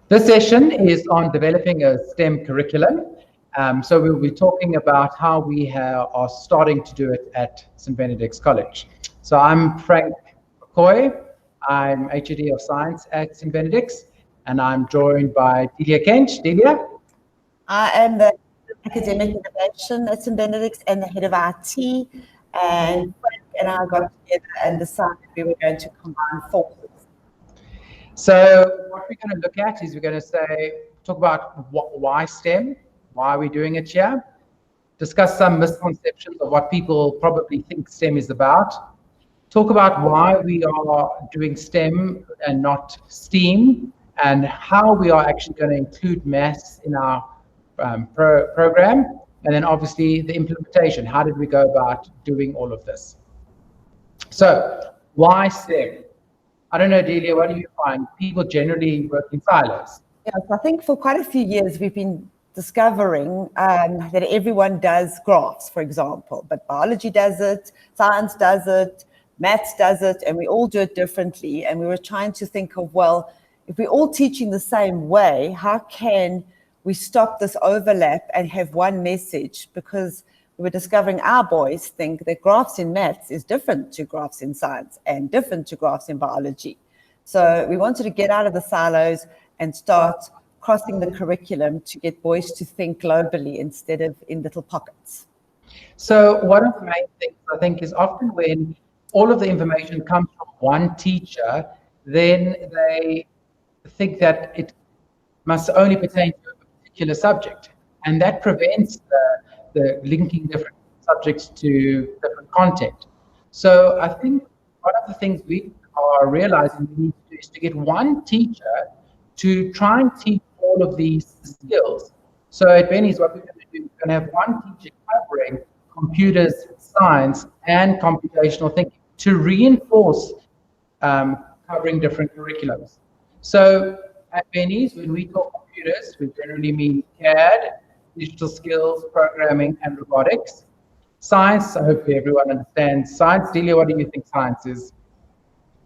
This session is on developing a STEM curriculum. So we'll be talking about how we are starting to do it at St. Benedict's College. So I'm Frank McCoy. I'm HOD of Science at St. Benedict's, and I'm joined by Delia Kench. Delia? I am the Academic Innovation at St. Benedict's and the head of IT. And Frank and I got together and decided we were going to combine forces. So what we're going to look at is we're going to talk about why STEM, why we're doing it here, discuss some misconceptions of what people probably think STEM is about, talk about why we are doing STEM and not STEAM, and how we are actually going to include maths in our program, and then obviously the implementation. How did we go about doing all of this? So why STEM? I don't know, Delia, what do you find? People generally work in silos. Yes, I think for quite a few years we've been discovering that everyone does graphs, for example, but biology does it, science does it, maths does it, and we all do it differently. And we were trying to think of, well, if we're all teaching the same way, how can we stop this overlap and have one message? Because we were discovering our boys think that graphs in maths is different to graphs in science and different to graphs in biology. So we wanted to get out of the silos and start crossing the curriculum to get boys to think globally instead of in little pockets. So one of the main things I think is often when all of the information comes from one teacher, then they think that it must only pertain to a particular subject. And that prevents the linking different subjects to different content. So I think one of the things we are realizing we need to do is to get one teacher to try and teach all of these skills. So at Bennies, what we're going to do is we're going to have one teacher covering computers, science, and computational thinking to reinforce covering different curriculums. So at Bennies, when we talk computers, we generally mean CAD, digital skills, programming, and robotics. Science, I hope everyone understands science. Delia, what do you think science is?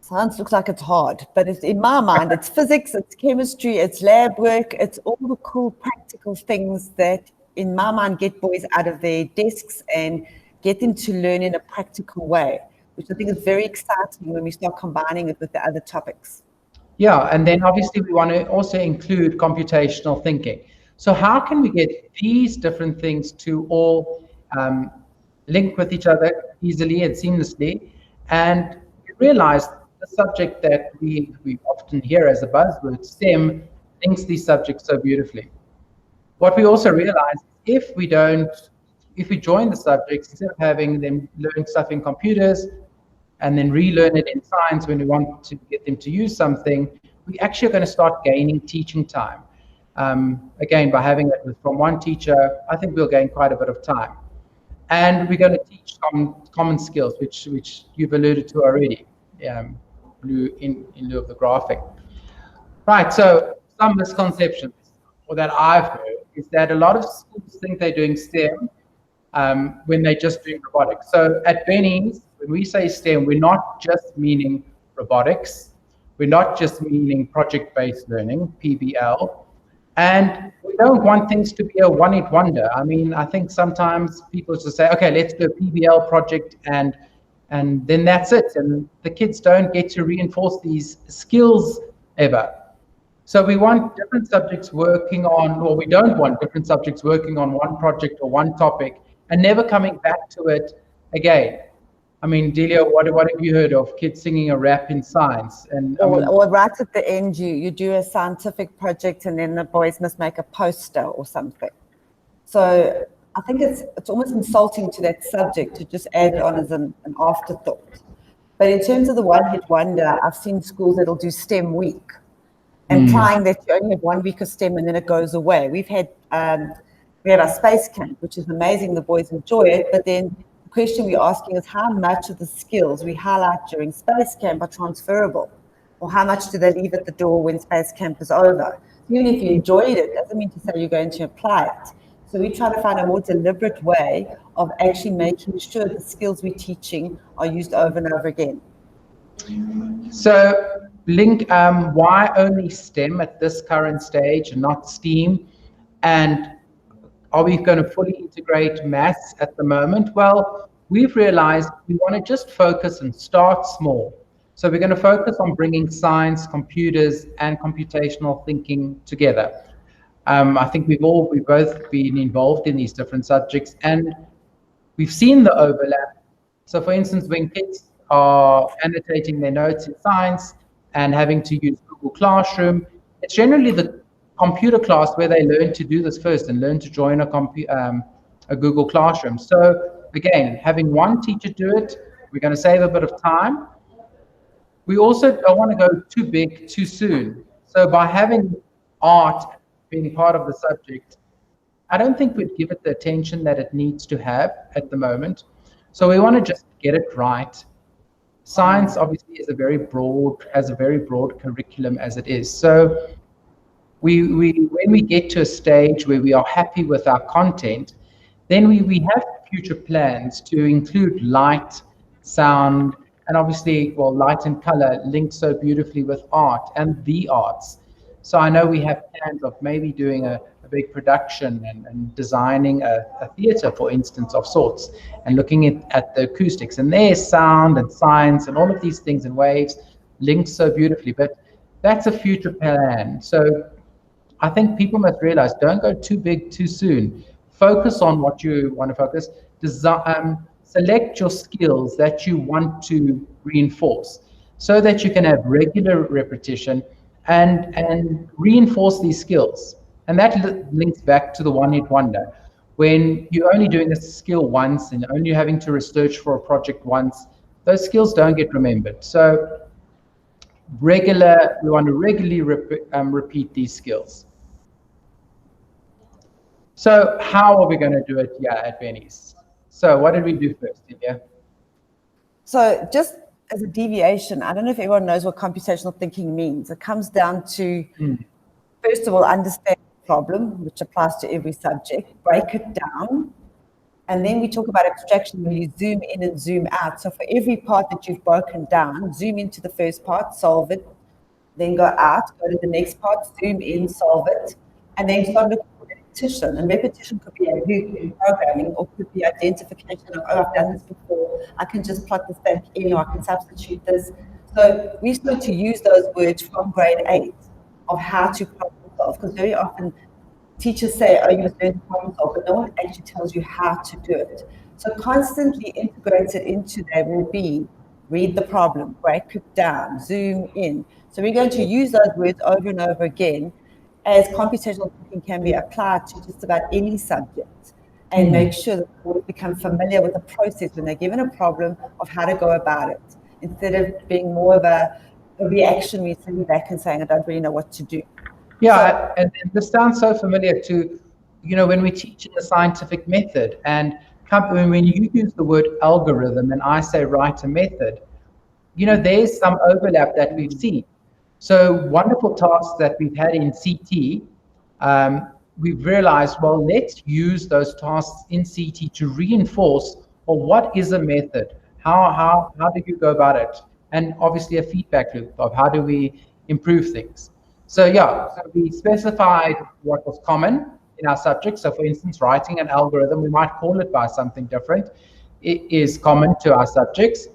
Science looks like it's hard, but in my mind, it's physics, it's chemistry, it's lab work, it's all the cool practical things that, in my mind, get boys out of their desks and get them to learn in a practical way, which I think is very exciting when we start combining it with the other topics. Yeah, and then obviously we want to also include computational thinking. So how can we get these different things to all link with each other easily and seamlessly? And we realize the subject that we often hear as a buzzword, STEM, links these subjects so beautifully. What we also realize, if we join the subjects, instead of having them learn stuff in computers and then relearn it in science when we want to get them to use something, we actually are going to start gaining teaching time. Again, by having it from one teacher, I think we'll gain quite a bit of time. And we're going to teach common skills, which you've alluded to already, in lieu of the graphic. Right, so some misconceptions that I've heard is that a lot of schools think they're doing STEM when they're just doing robotics. So at Bennies, when we say STEM, we're not just meaning robotics. We're not just meaning project-based learning, PBL. And we don't want things to be a one-hit wonder. I mean, I think sometimes people just say, okay, let's do a PBL project and then that's it. And the kids don't get to reinforce these skills ever. So we want different subjects working on, or we don't want different subjects working on one project or one topic and never coming back to it again. I mean, Delia, what have you heard of kids singing a rap in science? Or right at the end, you do a scientific project and then the boys must make a poster or something. So I think it's almost insulting to that subject to just add it on as an afterthought. But in terms of the one-hit wonder, I've seen schools that'll do STEM week and trying that you only have 1 week of STEM and then it goes away. We have our space camp, which is amazing. The boys enjoy it, but then the question we're asking is how much of the skills we highlight during space camp are transferable, or how much do they leave at the door when space camp is over? Even if you enjoyed it, doesn't mean to say you're going to apply it. So we try to find a more deliberate way of actually making sure the skills we're teaching are used over and over again. So link, why only STEM at this current stage and not STEAM? And are we going to fully integrate maths at the moment? Well, we've realized we want to just focus and start small. So we're going to focus on bringing science, computers, and computational thinking together. I think we've both been involved in these different subjects, and we've seen the overlap. So for instance, when kids are annotating their notes in science and having to use Google Classroom, it's generally the computer class where they learn to do this first and learn to join a Google Classroom. So again, having one teacher do it, we're going to save a bit of time. We also don't want to go too big too soon. So by having art being part of the subject, I don't think we'd give it the attention that it needs to have at the moment. So we want to just get it right. Science obviously has a very broad curriculum as it is. So when we get to a stage where we are happy with our content, then we have future plans to include light, sound, and obviously, well, light and color linked so beautifully with art and the arts. So I know we have plans of maybe doing a big production and designing a theater, for instance, of sorts, and looking at the acoustics. And there's sound and science and all of these things and waves linked so beautifully. But that's a future plan. So I think people must realize, don't go too big too soon. Focus on what you want to focus. Select your skills that you want to reinforce so that you can have regular repetition and reinforce these skills. And that links back to the one-hit wonder. When you're only doing a skill once and only having to research for a project once, those skills don't get remembered. So we want to regularly repeat these skills. So how are we going to do it here at Bennies? So what did we do first, Delia? So just as a deviation, I don't know if everyone knows what computational thinking means. It comes down to, first of all, understand the problem, which applies to every subject, break it down, and then we talk about abstraction where you zoom in and zoom out. So for every part that you've broken down, zoom into the first part, solve it, then go out, go to the next part, zoom in, solve it, and then start looking for repetition. And repetition could be a loop in programming, or could be identification of, oh, I've done this before, I can just plug this back in, or I can substitute this. So we start to use those words from grade 8 of how to problem solve, because very often teachers say, oh, you must learn to problem solve, but no one actually tells you how to do it. So constantly integrated into there will be read the problem, break it down, zoom in. So we're going to use those words over and over again, as computational thinking can be applied to just about any subject, and make sure that we become familiar with the process when they're given a problem of how to go about it, instead of being more of a reaction where you're sitting back and saying, I don't really know what to do. Yeah, and this sounds so familiar to, when we teach in the scientific method, and when you use the word algorithm and I say write a method, there's some overlap that we've seen. So wonderful tasks that we've had in CT, we've realized, well, let's use those tasks in CT to reinforce, well, what is a method? How do you go about it? And obviously a feedback loop of how do we improve things. So we specified what was common in our subject. So for instance, writing an algorithm, we might call it by something different. It is common to our subjects.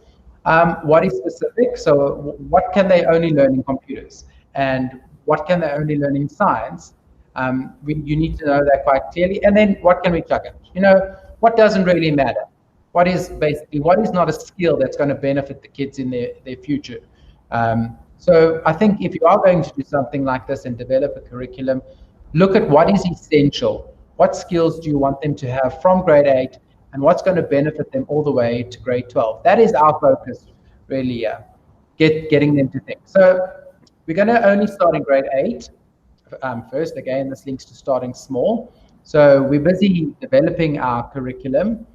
What is specific? So what can they only learn in computers? And what can they only learn in science? You need to know that quite clearly. And then what can we plug in? What doesn't really matter? What is not a skill that's going to benefit the kids in their future? So I think if you are going to do something like this and develop a curriculum, look at what is essential. What skills do you want them to have from grade 8? And what's going to benefit them all the way to grade 12. That is our focus, really, getting them to think. So we're going to only start in grade 8 first. Again, this links to starting small. So we're busy developing our curriculum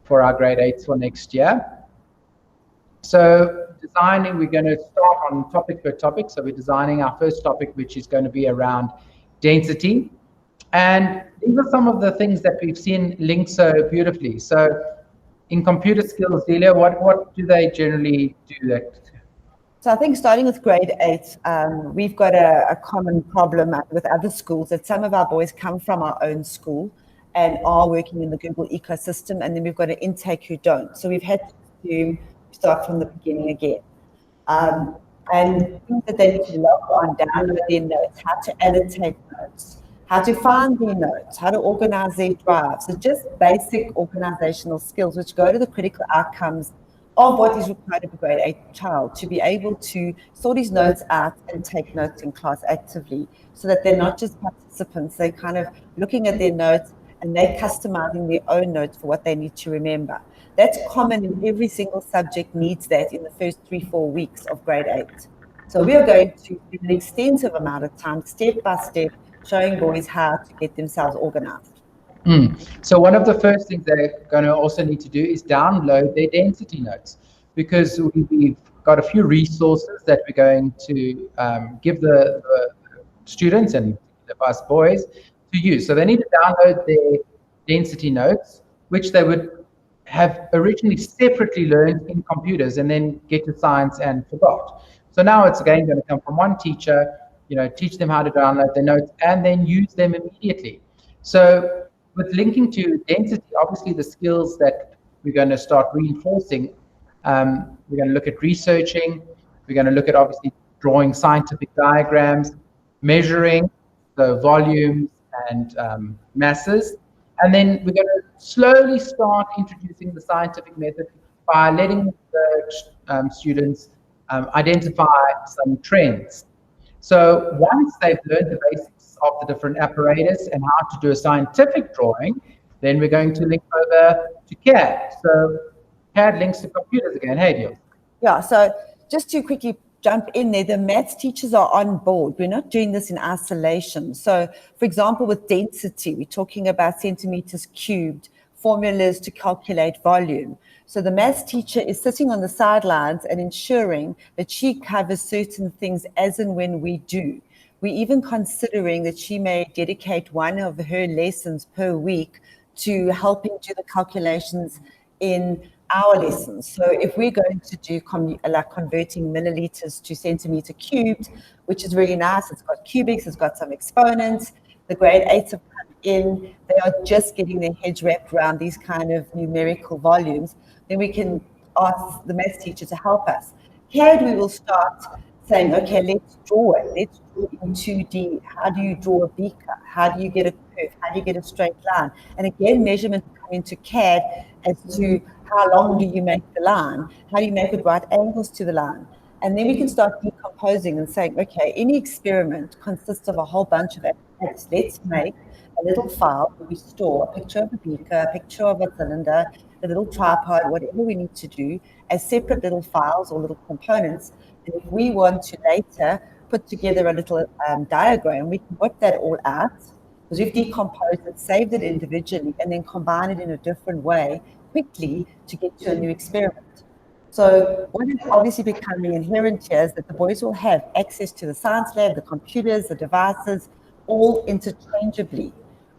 for our grade 8s for next year. So designing, we're going to start on topic per topic. So we're designing our first topic, which is going to be around density. And these are some of the things that we've seen linked so beautifully. So in computer skills, Delia, what do they generally do? So I think starting with grade 8, we've got a common problem with other schools, that some of our boys come from our own school and are working in the Google ecosystem, and then we've got an intake who don't. So we've had to start from the beginning again. And things that they need to log on, download their notes, how to annotate notes, how to find their notes, how to organize their drives. So just basic organizational skills, which go to the critical outcomes of what is required of a grade 8 child, to be able to sort his notes out and take notes in class actively, so that they're not just participants, they're kind of looking at their notes and they're customizing their own notes for what they need to remember. That's common in every single subject, needs that in the first 3-4 weeks of grade 8. So we are going to spend an extensive amount of time, step by step, showing boys how to get themselves organized. So one of the first things they're going to also need to do is download their density notes, because we've got a few resources that we're going to give the students and us boys to use. So they need to download their density notes, which they would have originally separately learned in computers and then get to science and forgot. So now it's again going to come from one teacher, teach them how to download their notes and then use them immediately. So with linking to density, obviously the skills that we're going to start reinforcing, we're going to look at researching, we're going to look at obviously drawing scientific diagrams, measuring the volumes and masses, and then we're going to slowly start introducing the scientific method by letting the students identify some trends. So once they've learned the basics of the different apparatus and how to do a scientific drawing, then we're going to link over to CAD. So CAD links to computers again. Hey, Delia. Yeah, so just to quickly jump in there, the maths teachers are on board. We're not doing this in isolation. So, for example, with density, we're talking about centimeters cubed, formulas to calculate volume. So the maths teacher is sitting on the sidelines and ensuring that she covers certain things as and when we do. We're even considering that she may dedicate one of her lessons per week to helping do the calculations in our lessons. So if we're going to do like converting milliliters to centimeter cubed, which is really nice, it's got cubics, it's got some exponents, the grade 8s have come in, they are just getting their heads wrapped around these kind of numerical volumes, then we can ask the maths teacher to help us. CAD, we will start saying, okay, let's draw it. Let's draw in 2D. How do you draw a beaker? How do you get a curve? How do you get a straight line? And again, measurement will come into CAD as to how long do you make the line? How do you make it right angles to the line? And then we can start decomposing and saying, okay, any experiment consists of a whole bunch of apparatus. Let's make a little file where we store a picture of a beaker, a picture of a cylinder, a little tripod, whatever we need to do, as separate little files or little components. And if we want to later put together a little diagram, we can whip that all out, because we've decomposed it, saved it individually, and then combine it in a different way quickly to get to a new experiment. So what is obviously becoming inherent here is that the boys will have access to the science lab, the computers, the devices, all interchangeably.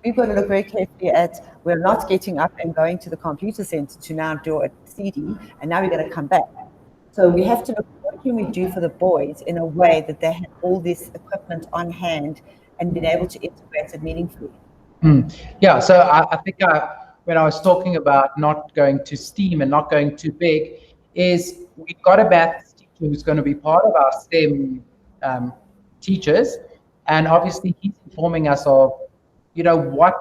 We've got to look very carefully at, we're not getting up and going to the computer center to now do a CD, and now we're going to come back. So we have to look, what can we do for the boys in a way that they have all this equipment on hand and been able to integrate it meaningfully. Yeah, so I think when I was talking about not going to STEAM and not going too big, is we've got a maths teacher who's going to be part of our STEM teachers, and obviously he's informing us of, what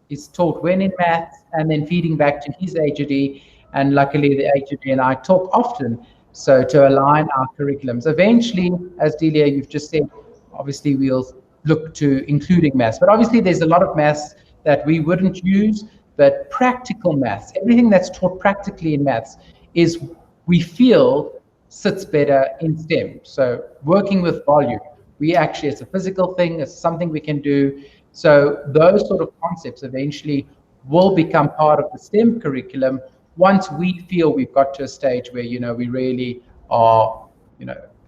is taught when in maths, and then feeding back to his HOD, and luckily the HOD and I talk often, so to align our curriculums. Eventually, as Delia, you've just said, obviously we'll look to including maths, but obviously there's a lot of maths that we wouldn't use, but practical maths, everything that's taught practically in maths is, we feel, sits better in STEM. So working with volume, it's a physical thing, it's something we can do. So those sort of concepts eventually will become part of the STEM curriculum once we feel we've got to a stage where, we really are,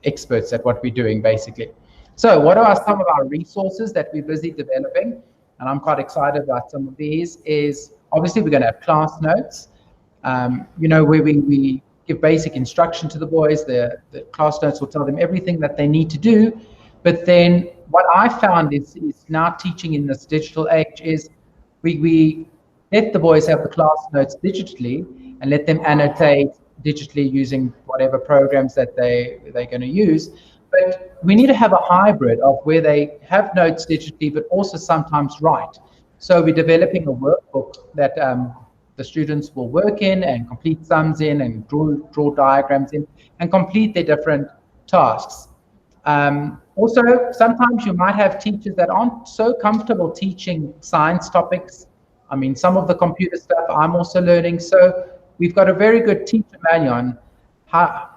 experts at what we're doing, basically. So what are some of our resources that we're busy developing? And I'm quite excited about some of these. Is obviously we're going to have class notes, where we give basic instruction to the boys. The class notes will tell them everything that they need to do. But then what I found is now teaching in this digital age is we let the boys have the class notes digitally and let them annotate digitally using whatever programs that they're going to use. But we need to have a hybrid of where they have notes digitally, but also sometimes write. So we're developing a workbook that the students will work in and complete sums in and draw diagrams in and complete their different tasks. Also, sometimes you might have teachers that aren't so comfortable teaching science topics. I mean, some of the computer stuff I'm also learning. So we've got a very good teacher manual on how.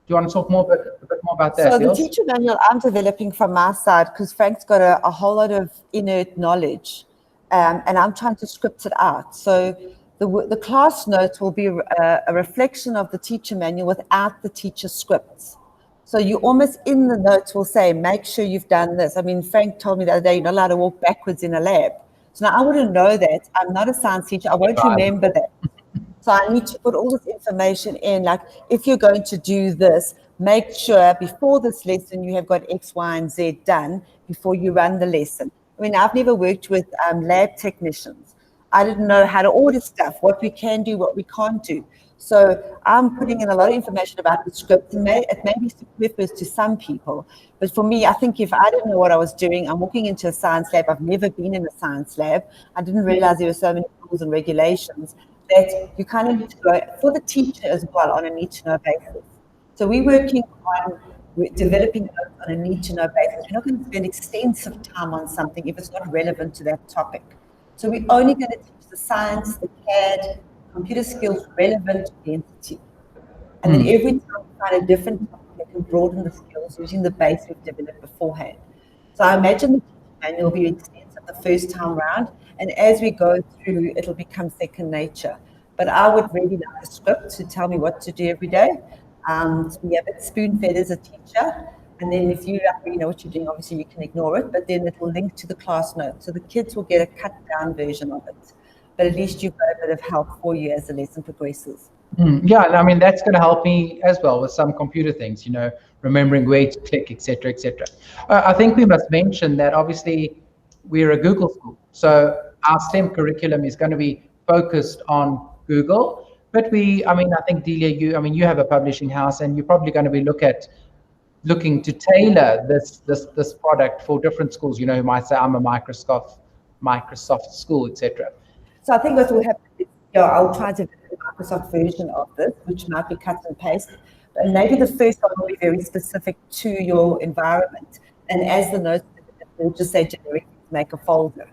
Do you want to talk a bit more about that? So the teacher manual I'm developing from my side, because Frank's got a whole lot of inert knowledge, and I'm trying to script it out. So the class notes will be a reflection of the teacher manual without the teacher scripts. So you almost in the notes will say, make sure you've done this. I mean, Frank told me the other day, you're not allowed to walk backwards in a lab. So now I wouldn't know that. I'm not a science teacher. I won't remember that. So I need to put all this information in, like if you're going to do this, make sure before this lesson you have got X, Y, and Z done before you run the lesson. I mean, I've never worked with lab technicians. I didn't know how to order stuff, what we can do, what we can't do. So I'm putting in a lot of information about the script. It may be superfluous to some people, but for me, I think if I didn't know what I was doing, I'm walking into a science lab. I've never been in a science lab. I didn't realize there were so many rules and regulations that you kind of need to go for the teacher as well on a need-to-know basis. So we're working on developing notes on a need-to-know basis. We're not going to spend extensive time on something if it's not relevant to that topic. So we're only going to teach the science, the CAD, computer skills relevant to the entity. And then every time we find a different topic that can broaden the skills using the base we've developed beforehand. So I imagine the manual will be extensive the first time round, and as we go through, it'll become second nature. But I would really like a script to tell me what to do every day. We have it spoon-fed as a teacher, and then if you really know what you're doing, obviously you can ignore it, but then it will link to the class notes. So the kids will get a cut-down version of it. But at least you've got a bit of help for you as the lesson progresses. Yeah, I mean, that's going to help me as well with some computer things, remembering where to click, etc., etc. I think we must mention that obviously we're a Google school. So our STEM curriculum is going to be focused on Google. But I think Delia, you have a publishing house, and you're probably going to be looking to tailor this product for different schools. Who might say, I'm a Microsoft school, etc. So I think what will happen is, I'll try to do a Microsoft version of this, which might be cut and paste. And maybe the first one will be very specific to your environment. And as the notes will just say generic, make a folder.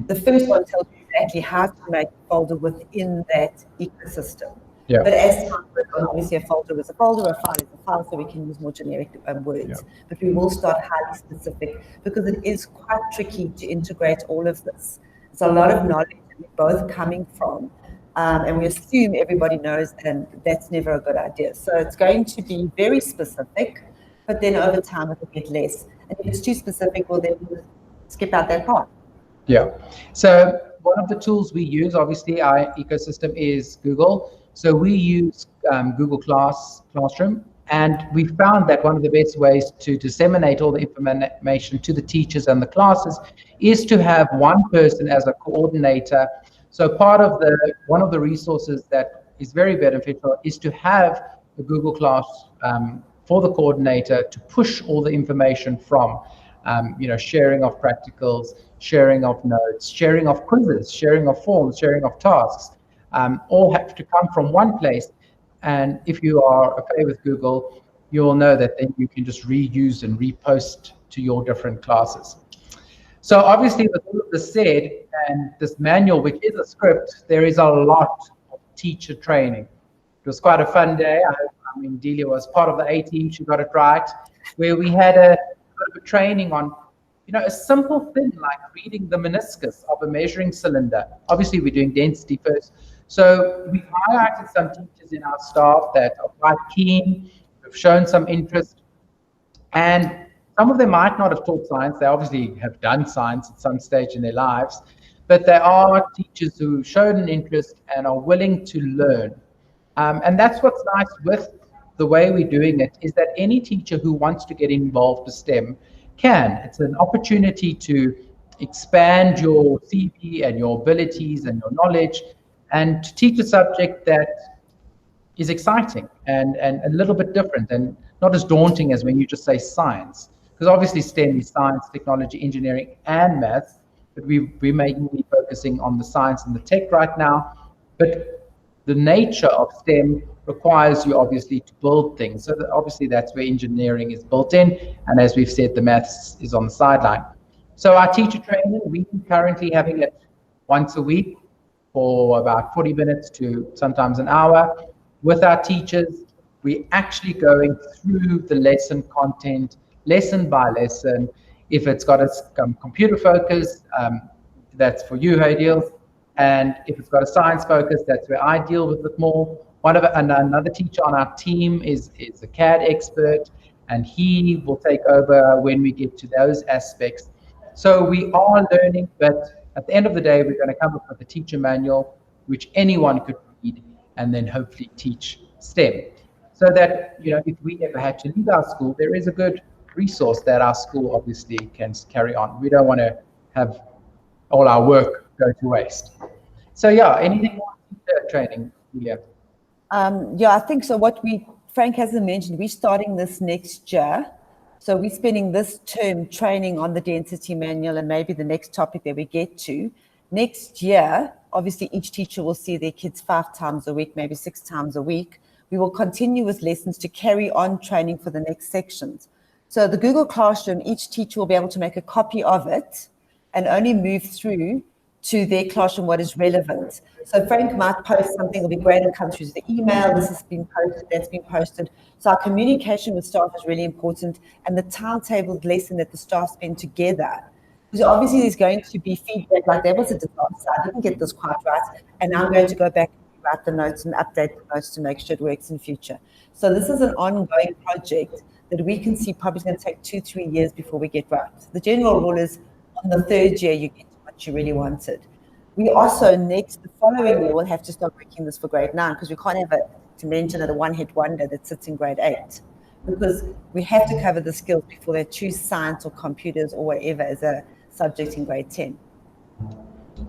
The first one tells you exactly how to make a folder within that ecosystem. Yeah. But as time goes on, obviously a folder is a folder, a file is a file, so we can use more generic words. Yeah. But we will start highly specific because it is quite tricky to integrate all of this. It's a lot of knowledge that we're both coming from, and we assume everybody knows, and that's never a good idea. So it's going to be very specific, but then over time it will get less. And if it's too specific, well, then we'll skip out that part. Yeah. So one of the tools we use, obviously, our ecosystem is Google. So we use Google Classroom, and we found that one of the best ways to disseminate all the information to the teachers and the classes is to have one person as a coordinator. So one of the resources that is very beneficial is to have a Google Class for the coordinator to push all the information from, sharing of practicals, sharing of notes, sharing of quizzes, sharing of forms, sharing of tasks. All have to come from one place. And if you are okay with Google, you'll know that then you can just reuse and repost to your different classes. So obviously, with all of this said, and this manual, which is a script, there is a lot of teacher training. It was quite a fun day. Delia was part of the A team. She got it right, where we had a bit of a training on, a simple thing like reading the meniscus of a measuring cylinder. Obviously, we're doing density first. So we highlighted some teachers in our staff that are quite keen, have shown some interest, and some of them might not have taught science. They obviously have done science at some stage in their lives, but there are teachers who showed an interest and are willing to learn. And that's what's nice with the way we're doing it, is that any teacher who wants to get involved with STEM can. It's an opportunity to expand your CV and your abilities and your knowledge, and to teach a subject that is exciting and a little bit different and not as daunting as when you just say science. Because obviously STEM is science, technology, engineering, and maths, but we're mainly focusing on the science and the tech right now. But the nature of STEM requires you obviously to build things. So obviously that's where engineering is built in. And as we've said, the maths is on the sideline. So our teacher training, we're currently having it once a week for about 40 minutes to sometimes an hour. With our teachers, we're actually going through the lesson content, lesson by lesson. If it's got a computer focus, that's for you, Hadiel. And if it's got a science focus, that's where I deal with it more. Another teacher on our team is a CAD expert, and he will take over when we get to those aspects. So we are learning, but at the end of the day, we're going to come up with a teacher manual, which anyone could read, and then hopefully teach STEM. So that, if we ever had to leave our school, there is a good resource that our school obviously can carry on. We don't want to have all our work go to waste. So yeah, anything more training, Delia? Yeah, I think so. Frank hasn't mentioned, we're starting this next year. So we're spending this term training on the density manual and maybe the next topic that we get to. Next year, obviously each teacher will see their kids 5 times a week, maybe 6 times a week. We will continue with lessons to carry on training for the next sections. So the Google Classroom, each teacher will be able to make a copy of it and only move through to their classroom what is relevant. So Frank might post something, it'll be great, and come through to the email, this has been posted, that's been posted. So our communication with staff is really important, and the timetabled lesson that the staff spend together. Because obviously there's going to be feedback, like there was a disaster, I didn't get this quite right, and I'm going to go back and write the notes and update the notes to make sure it works in future. So this is an ongoing project that we can see probably going to take 2-3 years before we get right. The general rule is on the 3rd year you get what you really wanted. We also the following year, we'll have to start working this for grade 9, because we can't have a dimension at a one-hit wonder that sits in grade 8, because we have to cover the skills before they choose science or computers or whatever as a subject in grade 10.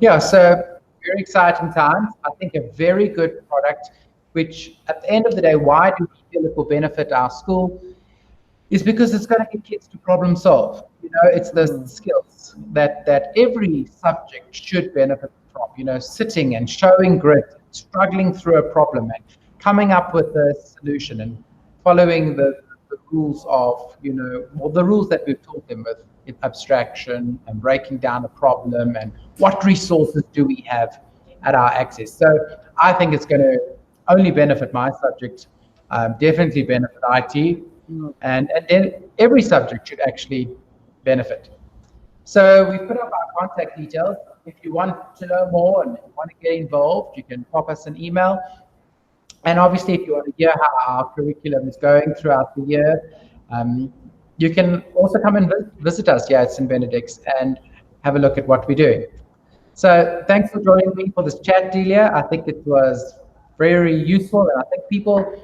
Yeah, so very exciting times. I think a very good product, which at the end of the day, why do we feel it will benefit our school? Is because it's going to get kids to problem solve. It's the skills that every subject should benefit from, sitting and showing grit, struggling through a problem and coming up with a solution and following the rules of, the rules that we've taught them with abstraction and breaking down a problem and what resources do we have at our access. So I think it's going to only benefit my subject, definitely benefit IT, and then every subject should actually benefit. So we've put up our contact details. If you want to know more and want to get involved, you can pop us an email. And obviously, if you want to hear how our curriculum is going throughout the year, you can also come and visit us here at St. Benedict's and have a look at what we're doing. So thanks for joining me for this chat, Delia. I think it was very useful, and I think people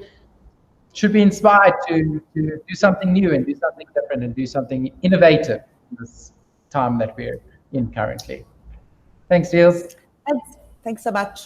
should be inspired to do something new and do something different and do something innovative in this time that we're in currently. Thanks, Deals. Thanks so much.